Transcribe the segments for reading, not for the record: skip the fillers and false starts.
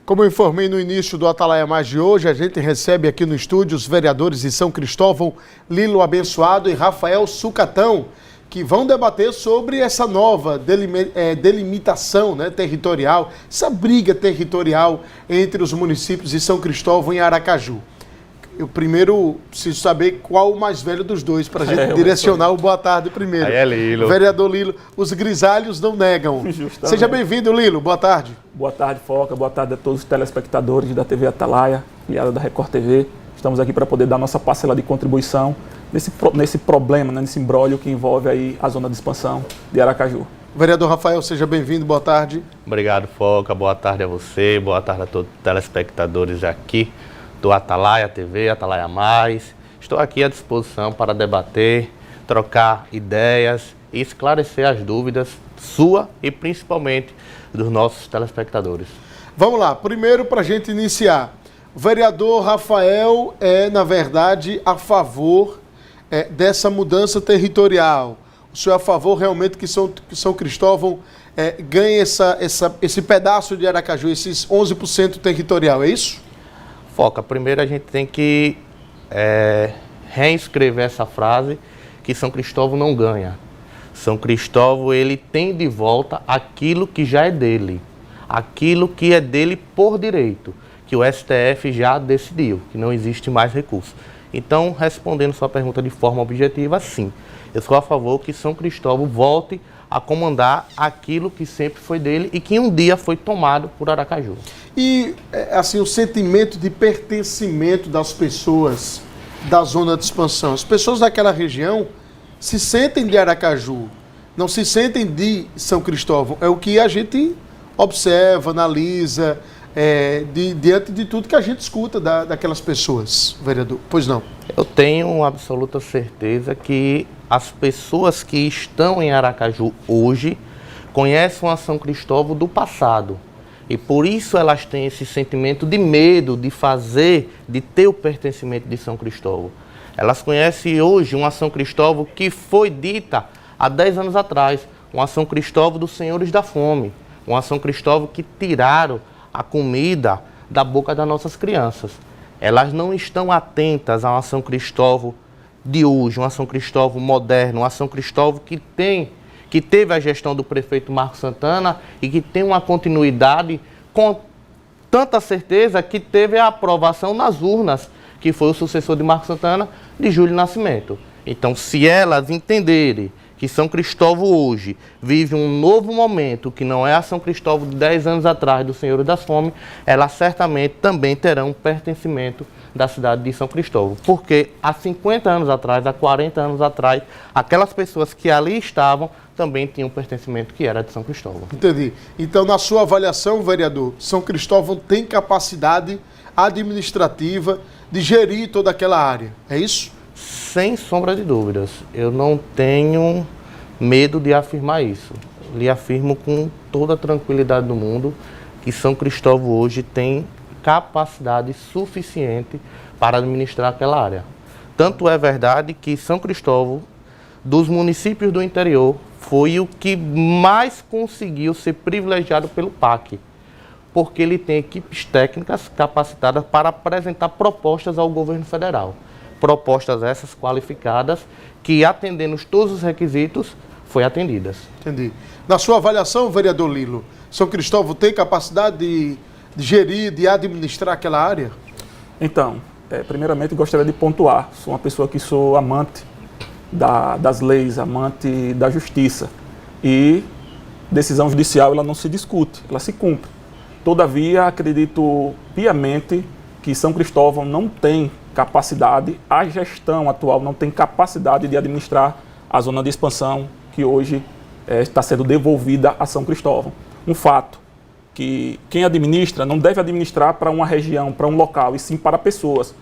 Como eu informei no início do Atalaia Mais de hoje, a gente recebe aqui no estúdio os vereadores de São Cristóvão, Lilo Abençoado e Rafael Sucatão, que vão debater sobre essa nova delimitação, né, territorial, essa briga territorial entre os municípios de São Cristóvão e Aracaju. Eu primeiro preciso saber qual o mais velho dos dois, para a gente direcionar o boa tarde primeiro. Aí é Lilo. Vereador Lilo, os grisalhos não negam. Justamente. Seja bem-vindo, Lilo. Boa tarde. Boa tarde, Foca. Boa tarde a todos os telespectadores da TV Atalaia, filiada da Record TV. Estamos aqui para poder dar nossa parcela de contribuição nesse problema, né, nesse imbróglio que envolve aí a zona de expansão de Aracaju. Vereador Rafael, seja bem-vindo. Boa tarde. Obrigado, Foca. Boa tarde a você. Boa tarde a todos os telespectadores aqui do Atalaia TV, Atalaia Mais. Estou aqui à disposição para debater, trocar ideias e esclarecer as dúvidas sua e principalmente dos nossos telespectadores. Vamos lá. Primeiro, para a gente iniciar, o vereador Rafael é, na verdade, a favor dessa mudança territorial. O senhor é a favor realmente que São Cristóvão ganhe esse pedaço de Aracaju, esses 11% territorial, é isso? Foca, primeiro a gente tem que reescrever essa frase que São Cristóvão não ganha. São Cristóvão, ele tem de volta aquilo que já é dele, aquilo que é dele por direito, que o STF já decidiu, que não existe mais recurso. Então, respondendo sua pergunta de forma objetiva, sim, eu sou a favor que São Cristóvão volte a comandar aquilo que sempre foi dele e que um dia foi tomado por Aracaju. E, assim, o sentimento de pertencimento das pessoas da zona de expansão. As pessoas daquela região se sentem de Aracaju, não se sentem de São Cristóvão. É o que a gente observa, analisa, diante de tudo que a gente escuta daquelas pessoas, vereador. Pois não? Eu tenho absoluta certeza que as pessoas que estão em Aracaju hoje conhecem a São Cristóvão do passado. E por isso elas têm esse sentimento de medo de ter o pertencimento de São Cristóvão. Elas conhecem hoje uma São Cristóvão que foi dita há 10 anos atrás, uma São Cristóvão dos Senhores da Fome, uma São Cristóvão que tiraram a comida da boca das nossas crianças. Elas não estão atentas a uma São Cristóvão de hoje, uma São Cristóvão moderna, uma São Cristóvão que teve a gestão do prefeito Marcos Santana e que tem uma continuidade com tanta certeza que teve a aprovação nas urnas, que foi o sucessor de Marcos Santana, de Júlio Nascimento. Então, se elas entenderem que São Cristóvão hoje vive um novo momento, que não é a São Cristóvão de 10 anos atrás, do Senhor das Fome, elas certamente também terão um pertencimento da cidade de São Cristóvão. Porque há 50 anos atrás, há 40 anos atrás, aquelas pessoas que ali estavam também tinham um pertencimento que era de São Cristóvão. Entendi. Então, na sua avaliação, vereador, São Cristóvão tem capacidade administrativa de gerir toda aquela área, é isso? Sem sombra de dúvidas. Eu não tenho medo de afirmar isso. Lhe afirmo com toda a tranquilidade do mundo que São Cristóvão hoje tem capacidade suficiente para administrar aquela área. Tanto é verdade que São Cristóvão, dos municípios do interior, foi o que mais conseguiu ser privilegiado pelo PAC, porque ele tem equipes técnicas capacitadas para apresentar propostas ao governo federal. Propostas essas qualificadas que, atendendo todos os requisitos, foi atendidas. Entendi. Na sua avaliação, vereador Lilo, São Cristóvão tem capacidade de gerir, de administrar aquela área? Então, primeiramente gostaria de pontuar, sou uma pessoa que sou amante das leis, amante da justiça, e decisão judicial ela não se discute, ela se cumpre. Todavia, acredito piamente que São Cristóvão não tem capacidade, a gestão atual não tem capacidade de administrar a zona de expansão que hoje está sendo devolvida a São Cristóvão. Um fato que quem administra não deve administrar para uma região, para um local, e sim para pessoas.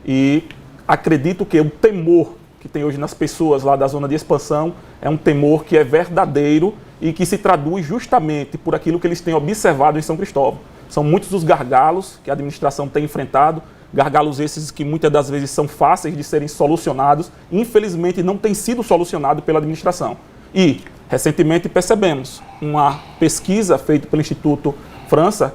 E acredito que o temor que tem hoje nas pessoas lá da zona de expansão é um temor que é verdadeiro e que se traduz justamente por aquilo que eles têm observado em São Cristóvão. São muitos os gargalos que a administração tem enfrentado, gargalos esses que muitas das vezes são fáceis de serem solucionados, e infelizmente não têm sido solucionados pela administração. E, recentemente, percebemos uma pesquisa feita pelo Instituto França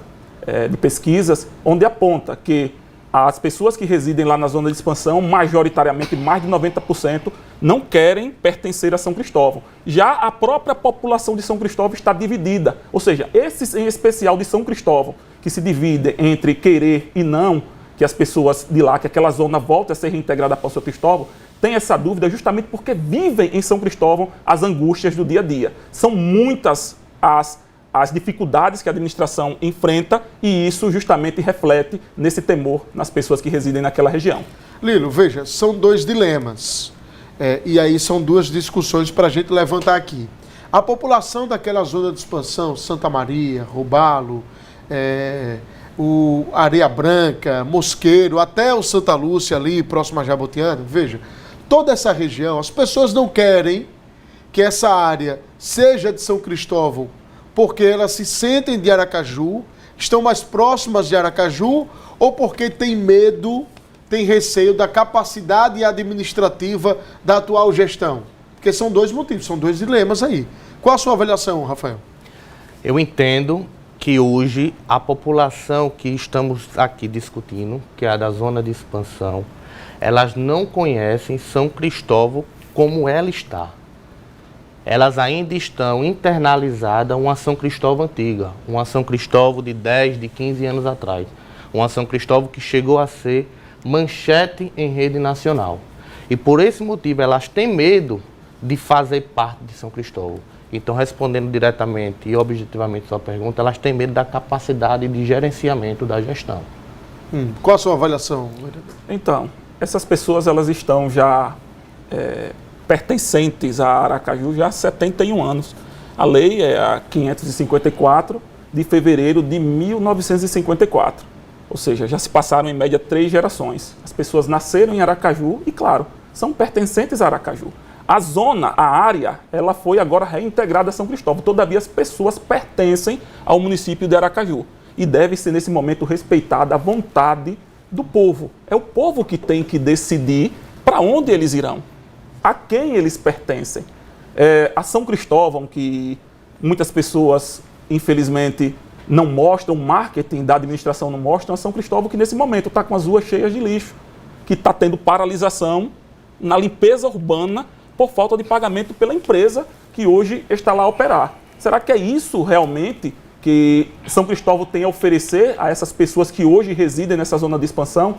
de pesquisas, onde aponta que as pessoas que residem lá na zona de expansão, majoritariamente mais de 90%, não querem pertencer a São Cristóvão. Já a própria população de São Cristóvão está dividida, ou seja, esses em especial de São Cristóvão, que se dividem entre querer e não, que as pessoas de lá, que aquela zona volte a ser reintegrada para São Cristóvão, tem essa dúvida justamente porque vivem em São Cristóvão as angústias do dia a dia. São muitas as dificuldades que a administração enfrenta e isso justamente reflete nesse temor nas pessoas que residem naquela região. Lilo, veja, são dois dilemas e aí são duas discussões para a gente levantar aqui. A população daquela zona de expansão, Santa Maria, Robalo, o Areia Branca, Mosqueiro, até o Santa Lúcia ali, próximo a Jabotiana, veja, toda essa região, as pessoas não querem que essa área seja de São Cristóvão porque elas se sentem de Aracaju, estão mais próximas de Aracaju, ou porque tem medo, tem receio da capacidade administrativa da atual gestão? Porque são dois motivos, são dois dilemas aí. Qual a sua avaliação, Rafael? Eu entendo que hoje a população que estamos aqui discutindo, que é a da zona de expansão, elas não conhecem São Cristóvão como ela está. Elas ainda estão internalizadas uma São Cristóvão antiga, uma São Cristóvão de 10, de 15 anos atrás. Uma São Cristóvão que chegou a ser manchete em rede nacional. E por esse motivo elas têm medo de fazer parte de São Cristóvão. Então, respondendo diretamente e objetivamente a sua pergunta, elas têm medo da capacidade de gerenciamento da gestão. Qual a sua avaliação? Então, essas pessoas elas estão já pertencentes a Aracaju já há 71 anos. A lei é a 554 de fevereiro de 1954. Ou seja, já se passaram em média 3 gerações. As pessoas nasceram em Aracaju e, claro, são pertencentes a Aracaju. A zona, a área, ela foi agora reintegrada a São Cristóvão. Todavia, as pessoas pertencem ao município de Aracaju. E deve ser, nesse momento, respeitada a vontade do povo. É o povo que tem que decidir para onde eles irão, a quem eles pertencem. A São Cristóvão, que muitas pessoas, infelizmente, não mostram, o marketing da administração não mostram, a São Cristóvão que, nesse momento, está com as ruas cheias de lixo, que está tendo paralisação na limpeza urbana por falta de pagamento pela empresa que hoje está lá a operar. Será que é isso realmente que São Cristóvão tem a oferecer a essas pessoas que hoje residem nessa zona de expansão?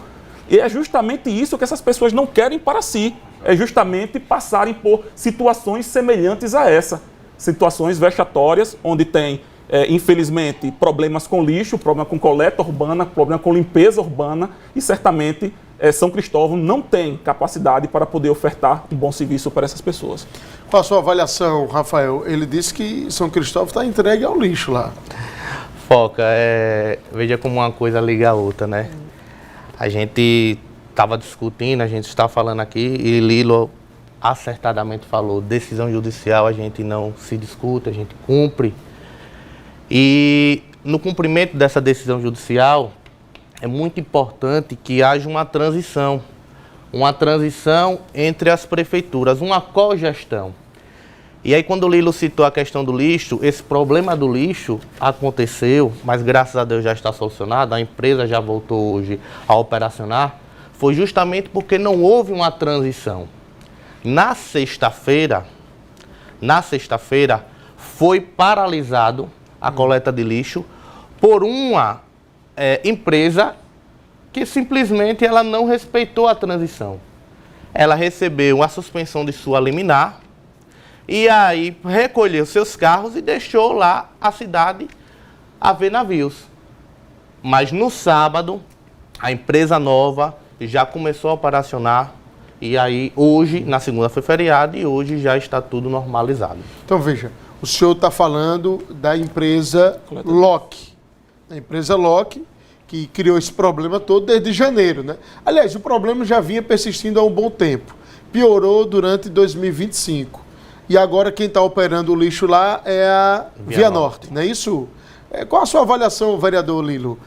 E é justamente isso que essas pessoas não querem para si. É justamente passarem por situações semelhantes a essa. Situações vexatórias, onde tem, infelizmente, problemas com lixo, problema com coleta urbana, problema com limpeza urbana e certamente São Cristóvão não tem capacidade para poder ofertar um bom serviço para essas pessoas. Qual a sua avaliação, Rafael? Ele disse que São Cristóvão está entregue ao lixo lá. Foca, veja como uma coisa liga a outra, né? A gente estava discutindo, a gente está falando aqui e Lilo acertadamente falou, decisão judicial a gente não se discute, a gente cumpre. E no cumprimento dessa decisão judicial, é muito importante que haja uma transição entre as prefeituras, uma cogestão. E aí quando o Lilo citou a questão do lixo, esse problema do lixo aconteceu, mas graças a Deus já está solucionado, a empresa já voltou hoje a operacionar, foi justamente porque não houve uma transição. Na sexta-feira, foi paralisado a coleta de lixo por uma empresa que simplesmente ela não respeitou a transição. Ela recebeu a suspensão de sua liminar e aí recolheu seus carros e deixou lá a cidade a ver navios. Mas no sábado, a empresa nova já começou a operacionar e aí hoje, na segunda foi feriado e hoje já está tudo normalizado. Então veja, o senhor está falando da empresa Loki. A empresa Loki, que criou esse problema todo desde janeiro, né? Aliás, o problema já vinha persistindo há um bom tempo. Piorou durante 2025. E agora quem está operando o lixo lá é a Via Norte, não é isso? Qual a sua avaliação, vereador Lilo?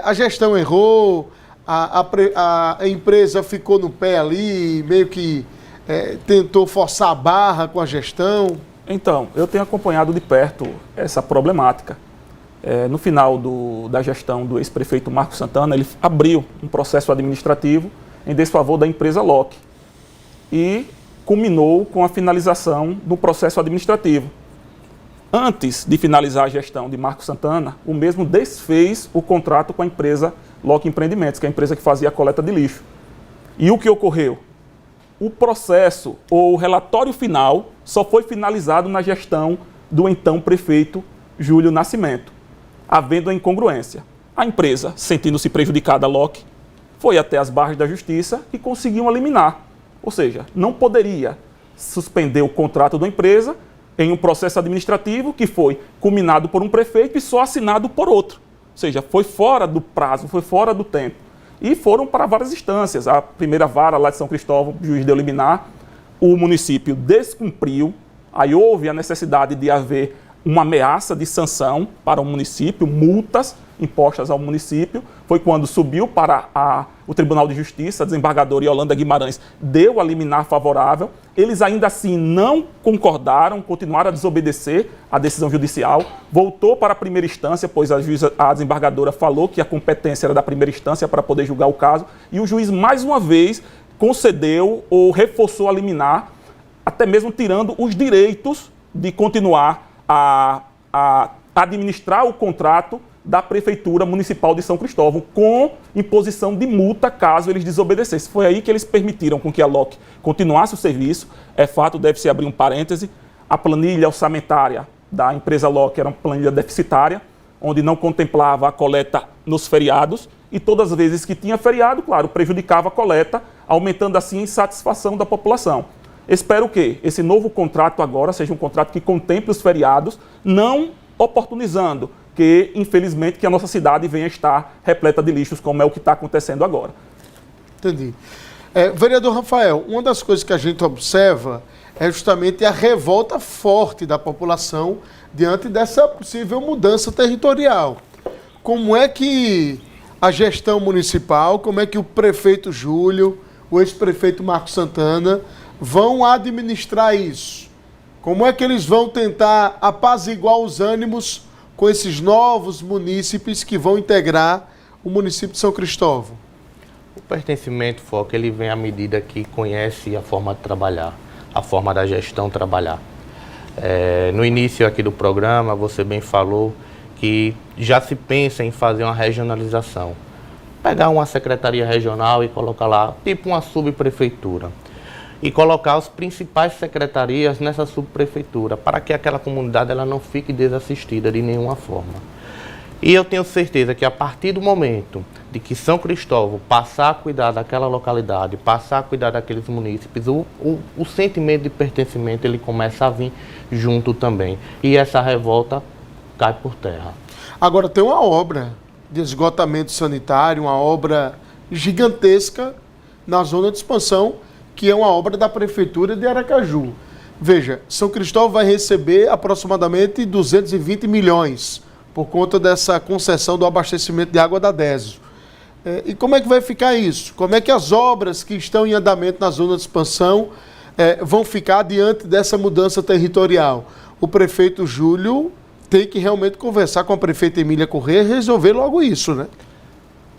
A gestão errou, a empresa ficou no pé ali, meio que tentou forçar a barra com a gestão? Então, eu tenho acompanhado de perto essa problemática. No final da gestão do ex-prefeito Marcos Santana, ele abriu um processo administrativo em desfavor da empresa LOC e culminou com a finalização do processo administrativo. Antes de finalizar a gestão de Marcos Santana, o mesmo desfez o contrato com a empresa LOC Empreendimentos, que é a empresa que fazia a coleta de lixo. E o que ocorreu? O processo ou o relatório final só foi finalizado na gestão do então prefeito Júlio Nascimento, havendo a incongruência. A empresa, sentindo-se prejudicada, a LOC, foi até as barras da justiça e conseguiu eliminar. Ou seja, não poderia suspender o contrato da empresa em um processo administrativo que foi culminado por um prefeito e só assinado por outro. Ou seja, foi fora do prazo, foi fora do tempo. E foram para várias instâncias. A primeira vara lá de São Cristóvão, o juiz deu liminar, o município descumpriu, aí houve a necessidade de haver uma ameaça de sanção para o município, multas impostas ao município. Foi quando subiu para o Tribunal de Justiça, a desembargadora Yolanda Guimarães deu a liminar favorável. Eles ainda assim não concordaram, continuaram a desobedecer a decisão judicial. Voltou para a primeira instância, pois a desembargadora falou que a competência era da primeira instância para poder julgar o caso. E o juiz, mais uma vez, concedeu ou reforçou a liminar, até mesmo tirando os direitos de continuar a administrar o contrato da Prefeitura Municipal de São Cristóvão, com imposição de multa caso eles desobedecessem. Foi aí que eles permitiram com que a LOC continuasse o serviço. É fato, deve-se abrir um parêntese, a planilha orçamentária da empresa LOC era uma planilha deficitária, onde não contemplava a coleta nos feriados, e todas as vezes que tinha feriado, claro, prejudicava a coleta, aumentando assim a insatisfação da população. Espero que esse novo contrato agora seja um contrato que contemple os feriados, não oportunizando que, infelizmente, que a nossa cidade venha estar repleta de lixos, como é o que está acontecendo agora. Entendi. Vereador Rafael, uma das coisas que a gente observa é justamente a revolta forte da população diante dessa possível mudança territorial. Como é que a gestão municipal, como é que o prefeito Júlio, o ex-prefeito Marcos Santana vão administrar isso? Como é que eles vão tentar apaziguar os ânimos com esses novos munícipes que vão integrar o município de São Cristóvão? O pertencimento, Foca, ele vem à medida que conhece a forma de trabalhar, a forma da gestão trabalhar. No início aqui do programa, você bem falou que já se pensa em fazer uma regionalização. Pegar uma secretaria regional e colocar lá, tipo uma subprefeitura. E colocar as principais secretarias nessa subprefeitura, para que aquela comunidade ela não fique desassistida de nenhuma forma. E eu tenho certeza que a partir do momento de que São Cristóvão passar a cuidar daquela localidade, passar a cuidar daqueles munícipes, o sentimento de pertencimento ele começa a vir junto também. E essa revolta cai por terra. Agora tem uma obra de esgotamento sanitário, uma obra gigantesca na zona de expansão, que é uma obra da Prefeitura de Aracaju. Veja, São Cristóvão vai receber aproximadamente 220 milhões por conta dessa concessão do abastecimento de água da DESO. E como é que vai ficar isso? Como é que as obras que estão em andamento na zona de expansão vão ficar diante dessa mudança territorial? O prefeito Júlio tem que realmente conversar com a prefeita Emília Corrêa e resolver logo isso, né?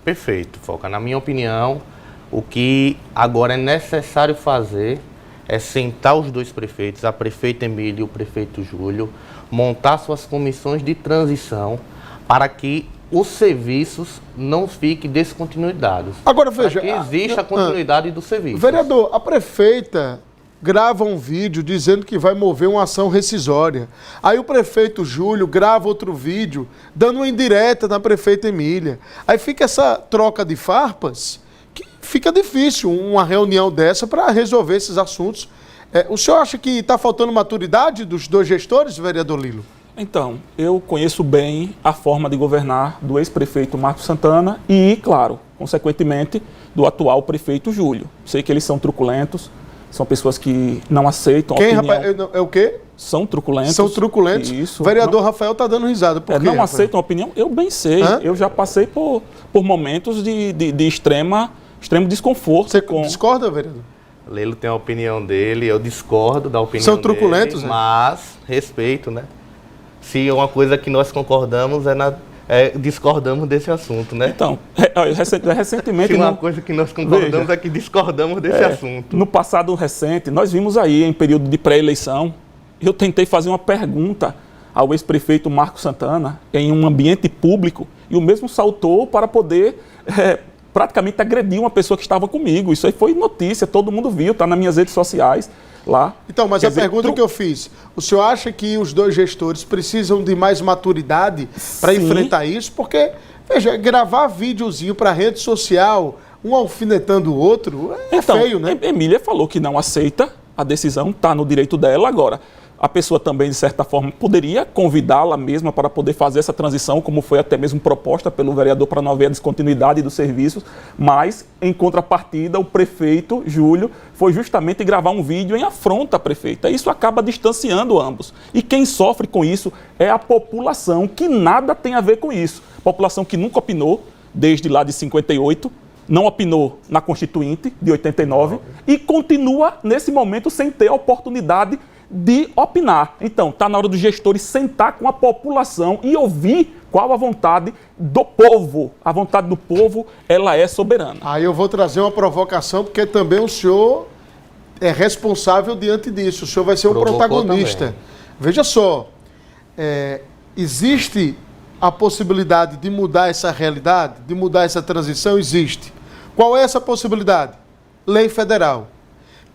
Perfeito, Foca. Na minha opinião, o que agora é necessário fazer é sentar os dois prefeitos, a prefeita Emília e o prefeito Júlio, montar suas comissões de transição para que os serviços não fiquem descontinuizados. Agora veja, para que exista a continuidade do serviço. Vereador, a prefeita grava um vídeo dizendo que vai mover uma ação rescisória. Aí o prefeito Júlio grava outro vídeo dando uma indireta na prefeita Emília. Aí fica essa troca de farpas que fica difícil uma reunião dessa para resolver esses assuntos. O senhor acha que está faltando maturidade dos dois gestores, vereador Lilo? Então, eu conheço bem a forma de governar do ex-prefeito Marcos Santana e, claro, consequentemente, do atual prefeito Júlio. Sei que eles são truculentos, são pessoas que não aceitam a opinião. Rapaz, é o quê? São truculentos. São truculentos? Isso. O vereador Rafael está dando risada. Por quê, não aceitam a opinião? Eu bem sei. Eu já passei por momentos de extremo desconforto. Você discorda, vereador? Lilo tem a opinião dele, eu discordo da opinião dele. São truculentos, mas respeito, né? se uma coisa que nós concordamos discordamos desse assunto, né? Então, recentemente... Se uma coisa que nós concordamos é que discordamos desse assunto. No passado recente, nós vimos aí, em período de pré-eleição, eu tentei fazer uma pergunta ao ex-prefeito Marco Santana em um ambiente público e o mesmo saltou para poder praticamente agredir uma pessoa que estava comigo. Isso aí foi notícia, todo mundo viu, está nas minhas redes sociais lá. Então, mas pergunta que eu fiz, o senhor acha que os dois gestores precisam de mais maturidade para enfrentar isso? Porque, veja, gravar videozinho para rede social, um alfinetando o outro, é feio, né? Emília falou que não aceita a decisão, está no direito dela agora. A pessoa também, de certa forma, poderia convidá-la mesma para poder fazer essa transição, como foi até mesmo proposta pelo vereador para não haver a descontinuidade dos serviços, mas, em contrapartida, o prefeito, Júlio, foi justamente gravar um vídeo em afronta à prefeita. Isso acaba distanciando ambos. E quem sofre com isso é a população, que nada tem a ver com isso. População que nunca opinou, desde lá de 58, não opinou na Constituinte, de 89, e continua, nesse momento, sem ter a oportunidade de opinar. Então, está na hora dos gestores sentar com a população e ouvir qual a vontade do povo. A vontade do povo, ela é soberana. Aí eu vou trazer uma provocação, porque também o senhor é responsável diante disso. O senhor vai ser um protagonista. Também. Veja só, existe a possibilidade de mudar essa realidade, de mudar essa transição? Existe. Qual é essa possibilidade? Lei federal.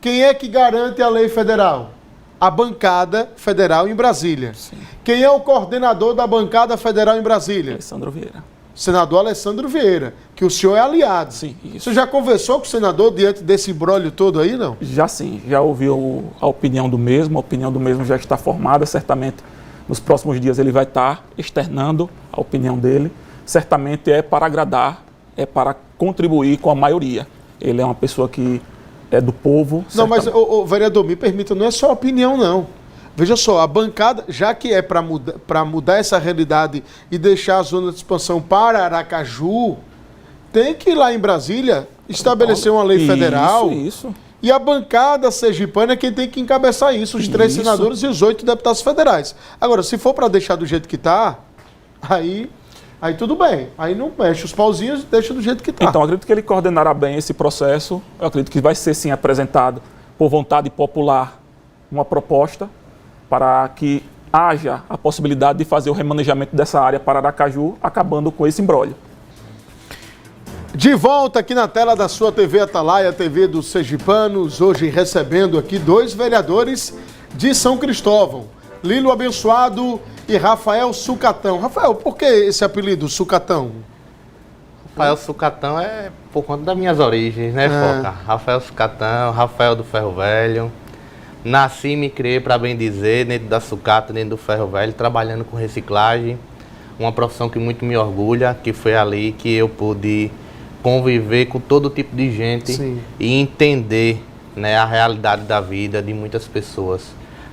Quem é que garante a lei federal? A bancada federal em Brasília. Sim. Quem é o coordenador da bancada federal em Brasília? Alessandro Vieira. Senador Alessandro Vieira, que o senhor é aliado. Sim, isso. Você já conversou com o senador diante desse imbróglio todo aí, não? Já sim, já ouviu a opinião do mesmo, a opinião do mesmo já está formada, certamente nos próximos dias ele vai estar externando a opinião dele. Certamente é para agradar, é para contribuir com a maioria. Ele é uma pessoa que é do povo. Não, mas, vereador, me permita, não é só opinião, não. Veja só, a bancada, já que é para mudar essa realidade e deixar a zona de expansão para Aracaju, tem que ir lá em Brasília estabelecer uma lei federal. Isso. E a bancada sergipana é quem tem que encabeçar isso, os 3 senadores e os 8 deputados federais. Agora, se for para deixar do jeito que está, aí tudo bem. Aí não mexe os pauzinhos e deixa do jeito que está. Então, eu acredito que ele coordenará bem esse processo. Eu acredito que vai ser, sim, apresentado por vontade popular uma proposta para que haja a possibilidade de fazer o remanejamento dessa área para Aracaju, acabando com esse imbróglio. De volta aqui na tela da sua TV Atalaia, TV dos Sergipanos, hoje recebendo aqui 2 vereadores de São Cristóvão, Lilo Abençoado e Rafael Sucatão. Rafael, por que esse apelido, Sucatão? Rafael Sucatão é por conta das minhas origens, né, Foca? Rafael Sucatão, Rafael do Ferro Velho. Nasci e me criei, para bem dizer, dentro da sucata, dentro do Ferro Velho, trabalhando com reciclagem. Uma profissão que muito me orgulha, que foi ali que eu pude conviver com todo tipo de gente. Sim. E entender, né, a realidade da vida de muitas pessoas.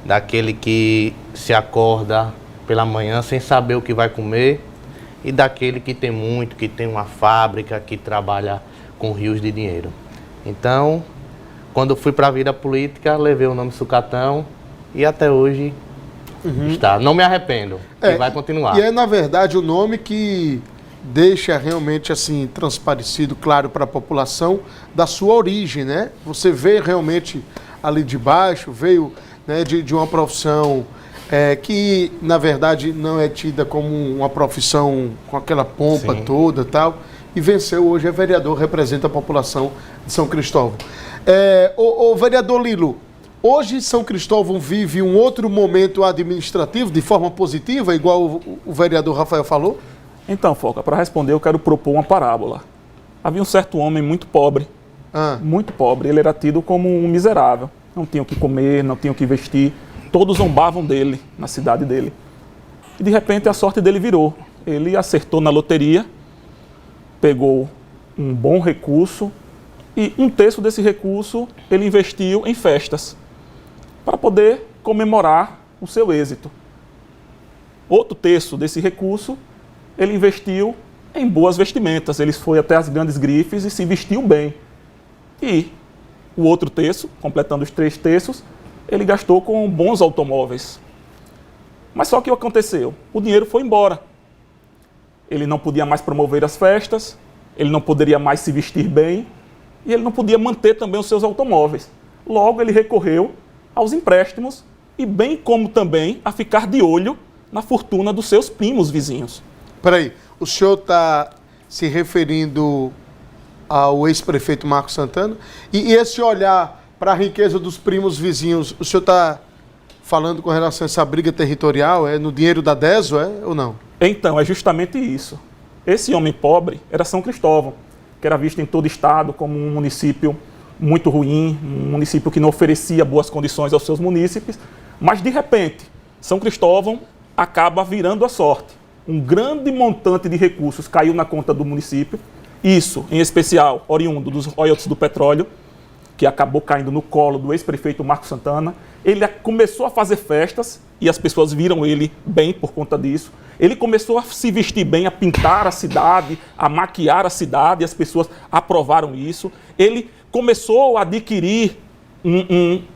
Daquele que se acorda pela manhã sem saber o que vai comer e daquele que tem muito, que tem uma fábrica, que trabalha com rios de dinheiro. Então, quando eu fui para a vida política, levei o nome Sucatão e até hoje está. Não me arrependo e vai continuar. E é, na verdade, o nome que deixa realmente assim transparecido, claro, para a população da sua origem, né? Você vê realmente ali de baixo, veio, né, de uma profissão que, na verdade, não é tida como uma profissão com aquela pompa toda e tal, e venceu hoje, é vereador, representa a população de São Cristóvão. O vereador Lilo, hoje São Cristóvão vive um outro momento administrativo de forma positiva, igual o vereador Rafael falou? Então, Foca, para responder eu quero propor uma parábola. Havia um certo homem muito pobre, ele era tido como um miserável, não tinha o que comer, não tinha o que vestir, todos zombavam dele, na cidade dele. E de repente a sorte dele virou, ele acertou na loteria, pegou um bom recurso e 1/3 desse recurso ele investiu em festas, para poder comemorar o seu êxito. Outro terço desse recurso ele investiu em boas vestimentas, ele foi até as grandes grifes e se vestiu bem. E o outro terço, completando os 3 terços, ele gastou com bons automóveis. Mas só que o que aconteceu? O dinheiro foi embora. Ele não podia mais promover as festas, ele não poderia mais se vestir bem e ele não podia manter também os seus automóveis. Logo, ele recorreu aos empréstimos e bem como também a ficar de olho na fortuna dos seus primos vizinhos. Peraí, o senhor está se referindo ao ex-prefeito Marcos Santana? E esse olhar para a riqueza dos primos vizinhos, o senhor está falando com relação a essa briga territorial, é no dinheiro da DESO, é ou não? Então, é justamente isso. Esse homem pobre era São Cristóvão, que era visto em todo o estado como um município muito ruim, um município que não oferecia boas condições aos seus munícipes, mas de repente, São Cristóvão acaba virando a sorte. Um grande montante de recursos caiu na conta do município, isso, em especial, oriundo dos royalties do petróleo, que acabou caindo no colo do ex-prefeito Marcos Santana. Ele começou a fazer festas e as pessoas viram ele bem por conta disso. Ele começou a se vestir bem, a pintar a cidade, a maquiar a cidade, e as pessoas aprovaram isso. Ele começou a adquirir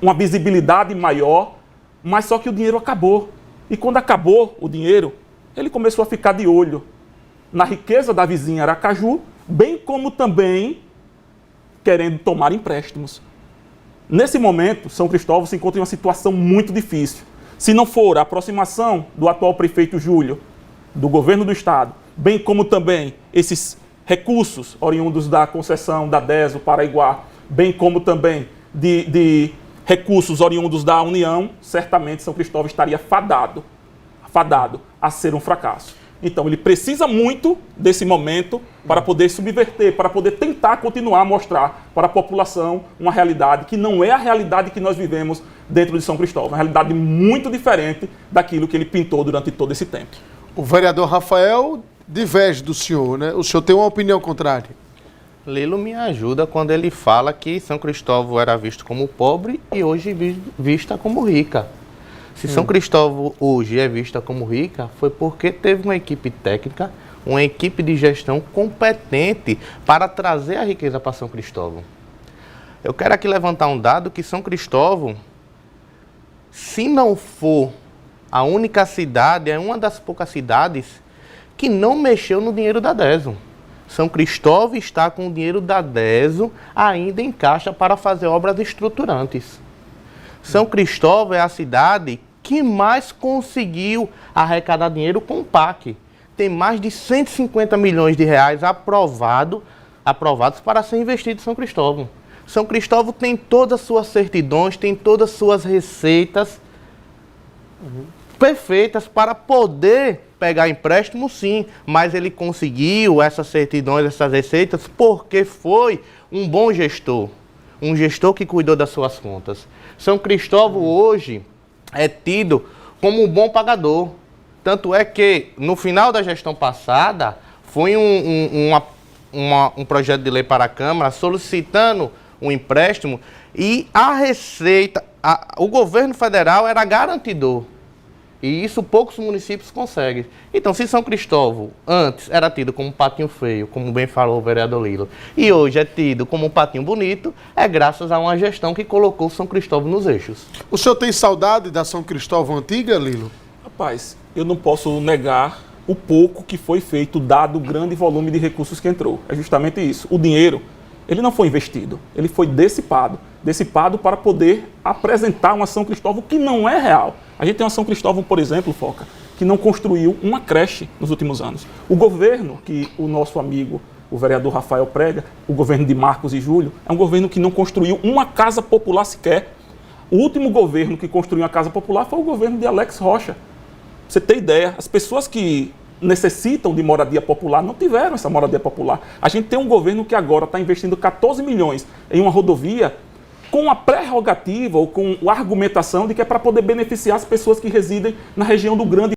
uma visibilidade maior, mas só que o dinheiro acabou. E quando acabou o dinheiro, ele começou a ficar de olho na riqueza da vizinha Aracaju, bem como também querendo tomar empréstimos. Nesse momento, São Cristóvão se encontra em uma situação muito difícil. Se não for a aproximação do atual prefeito Júlio, do governo do estado, bem como também esses recursos oriundos da concessão da DESO Paraiguá, bem como também de recursos oriundos da União, certamente São Cristóvão estaria fadado a ser um fracasso. Então, ele precisa muito desse momento para poder subverter, para poder tentar continuar a mostrar para a população uma realidade que não é a realidade que nós vivemos dentro de São Cristóvão. Uma realidade muito diferente daquilo que ele pintou durante todo esse tempo. O vereador Rafael diverge do senhor, né? O senhor tem uma opinião contrária. Lilo me ajuda quando ele fala que São Cristóvão era visto como pobre e hoje vista como rica. Se São Cristóvão hoje é vista como rica, foi porque teve uma equipe técnica, uma equipe de gestão competente para trazer a riqueza para São Cristóvão. Eu quero aqui levantar um dado que São Cristóvão, se não for a única cidade, é uma das poucas cidades que não mexeu no dinheiro da DESO. São Cristóvão está com o dinheiro da DESO ainda em caixa para fazer obras estruturantes. São Cristóvão é a cidade que mais conseguiu arrecadar dinheiro com o PAC. Tem mais de 150 milhões de reais aprovados para ser investido em São Cristóvão. São Cristóvão tem todas as suas certidões, tem todas as suas receitas perfeitas para poder pegar empréstimo, sim, mas ele conseguiu essas certidões, essas receitas, porque foi um bom gestor. Um gestor que cuidou das suas contas. São Cristóvão hoje é tido como um bom pagador. Tanto é que, no final da gestão passada, foi um projeto de lei para a Câmara solicitando um empréstimo e a Receita, o governo federal era garantidor. E isso poucos municípios conseguem. Então, se São Cristóvão antes era tido como um patinho feio, como bem falou o vereador Lilo, e hoje é tido como um patinho bonito, é graças a uma gestão que colocou São Cristóvão nos eixos. O senhor tem saudade da São Cristóvão antiga, Lilo? Rapaz, eu não posso negar o pouco que foi feito, dado o grande volume de recursos que entrou. É justamente isso. O dinheiro, ele não foi investido, ele foi dissipado para poder apresentar uma São Cristóvão que não é real. A gente tem uma São Cristóvão, por exemplo, Foca, que não construiu uma creche nos últimos anos. O governo que o nosso amigo, o vereador Rafael prega, o governo de Marcos e Júlio, é um governo que não construiu uma casa popular sequer. O último governo que construiu uma casa popular foi o governo de Alex Rocha. Pra você ter ideia, as pessoas que necessitam de moradia popular não tiveram essa moradia popular. A gente tem um governo que agora está investindo 14 milhões em uma rodovia com a prerrogativa ou com a argumentação de que é para poder beneficiar as pessoas que residem na região do Grande